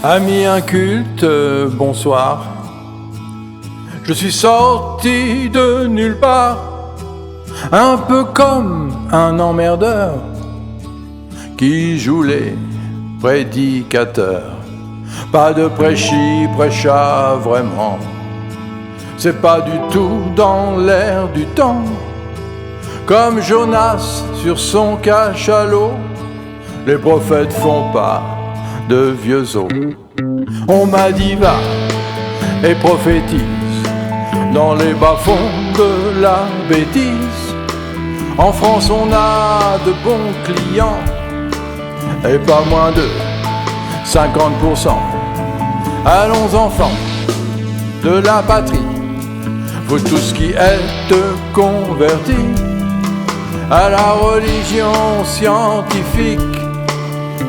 Amis incultes, bonsoir. Je suis sorti de nulle part, un peu comme un emmerdeur qui joue les prédicateurs. Pas de prêchi, prêcha vraiment. C'est pas du tout dans l'air du temps. Comme Jonas sur son cachalot, les prophètes font pas de vieux os. On m'a dit va et prophétise dans les bas-fonds de la bêtise. En France on a de bons clients et pas moins de 50%. Allons enfants de la patrie, vous tous qui êtes convertis à la religion scientifique,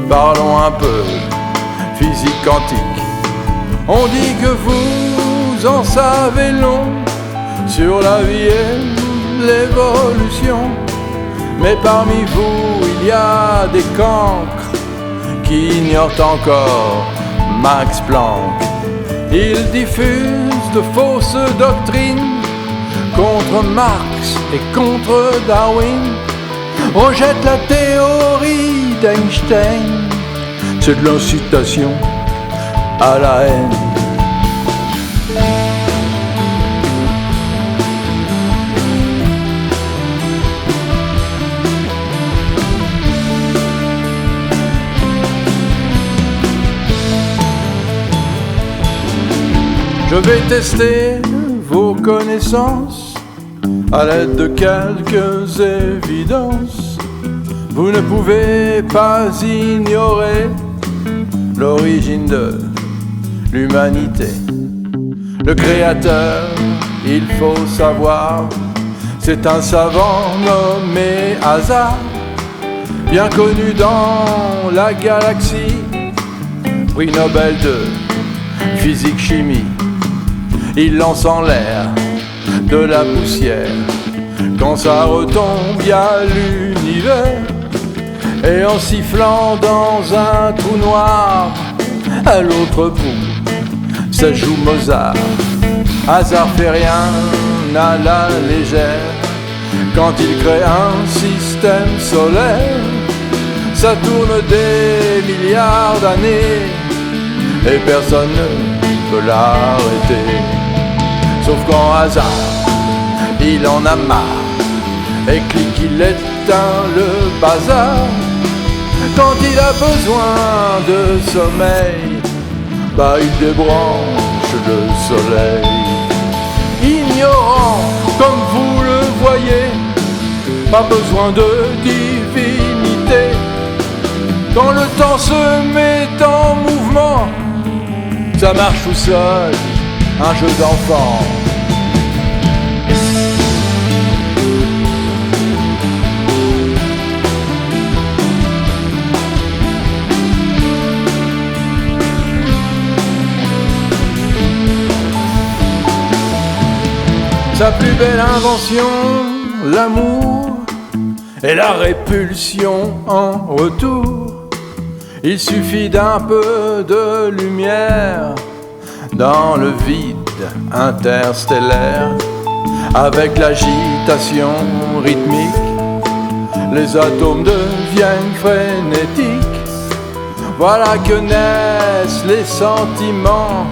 parlons un peu physique quantique. On dit que vous en savez long sur la vie et l'évolution, mais parmi vous il y a des cancres qui ignorent encore Max Planck. Ils diffusent de fausses doctrines contre Marx et contre Darwin, rejettent la théorie d'Einstein. C'est de l'incitation à la haine. Je vais tester vos connaissances à l'aide de quelques évidences. Vous ne pouvez pas ignorer l'origine de l'humanité. Le créateur, il faut savoir, c'est un savant nommé Hasard, bien connu dans la galaxie, prix Nobel de physique-chimie. Il lance en l'air de la poussière, quand ça retombe y a l'univers. Et en sifflant dans un trou noir, à l'autre bout, ça joue Mozart. Hasard fait rien à la légère, quand il crée un système solaire. Ça tourne des milliards d'années, et personne ne peut l'arrêter. Sauf quand Hasard, il en a marre, et clique, il éteint le bazar. Quand il a besoin de sommeil, bah il débranche le soleil. Ignorant comme vous le voyez, pas besoin de divinité. Quand le temps se met en mouvement, ça marche tout seul, un jeu d'enfant. Sa plus belle invention, l'amour et la répulsion en retour. Il suffit d'un peu de lumière dans le vide interstellaire. Avec l'agitation rythmique, les atomes deviennent frénétiques. Voilà que naissent les sentiments,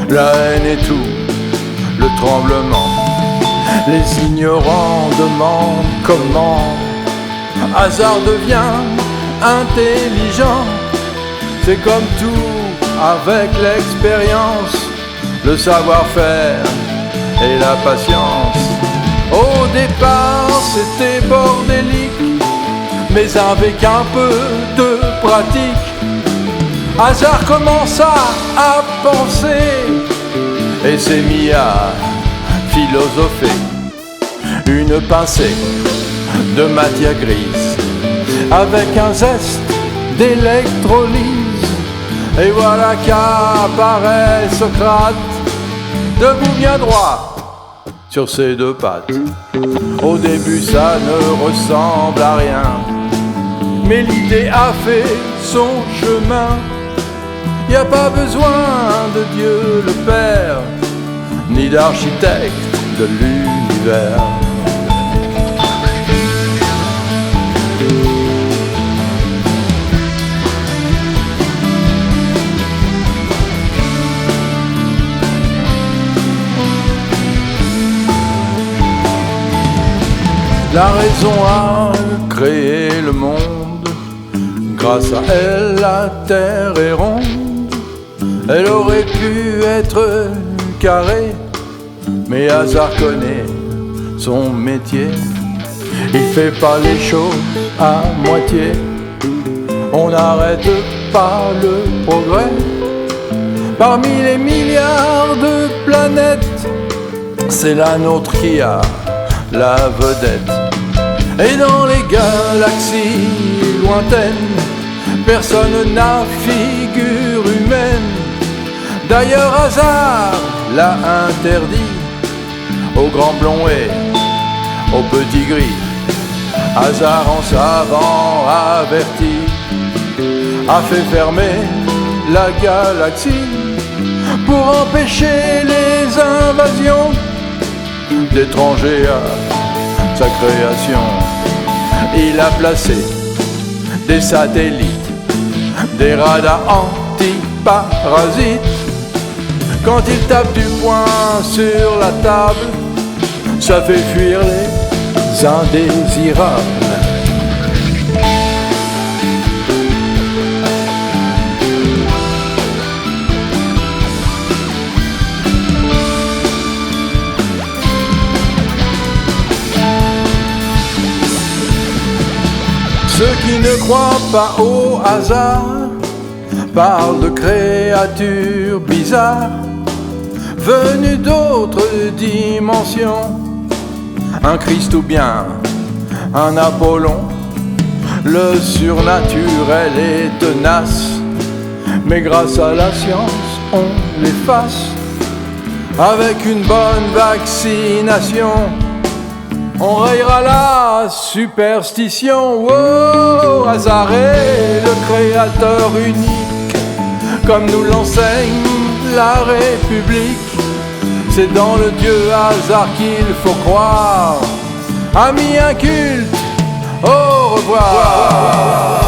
la haine et tout, le tremblement. Les ignorants demandent comment Hasard devient intelligent. C'est comme tout avec l'expérience, le savoir-faire et la patience. Au départ c'était bordélique, mais avec un peu de pratique, Hasard commença à penser et s'est mis à philosopher. Une pincée de matière grise avec un zeste d'électrolyse, et voilà qu'apparaît Socrate, debout bien droit sur ses deux pattes. Au début ça ne ressemble à rien, mais l'idée a fait son chemin. y a pas besoin de Dieu le Père, ni d'architecte de l'univers. La raison a créé le monde, grâce à elle la terre est ronde. Elle aurait pu être carrée, mais hasard connaît son métier. Il fait pas les choses à moitié, on n'arrête pas le progrès. Parmi les milliards de planètes, c'est la nôtre qui a la vedette. Et dans les galaxies lointaines, personne n'a figure humaine. D'ailleurs hasard l'a interdit aux grands blonds et aux petits gris. Hasard en savant averti a fait fermer la galaxie pour empêcher les invasions d'étrangers à sa création. Il a placé des satellites, des radars anti-parasites. Quand il tape du poing sur la table, ça fait fuir les indésirables. Ceux qui ne croient pas au hasard parlent de créatures bizarres venues d'autres dimensions. Un Christ ou bien un Apollon. Le surnaturel est tenace, mais grâce à la science on l'efface. Avec une bonne vaccination, on rayera la superstition. Oh, hasard est le créateur unique, comme nous l'enseigne la République. C'est dans le Dieu hasard qu'il faut croire. Amis incultes, au revoir.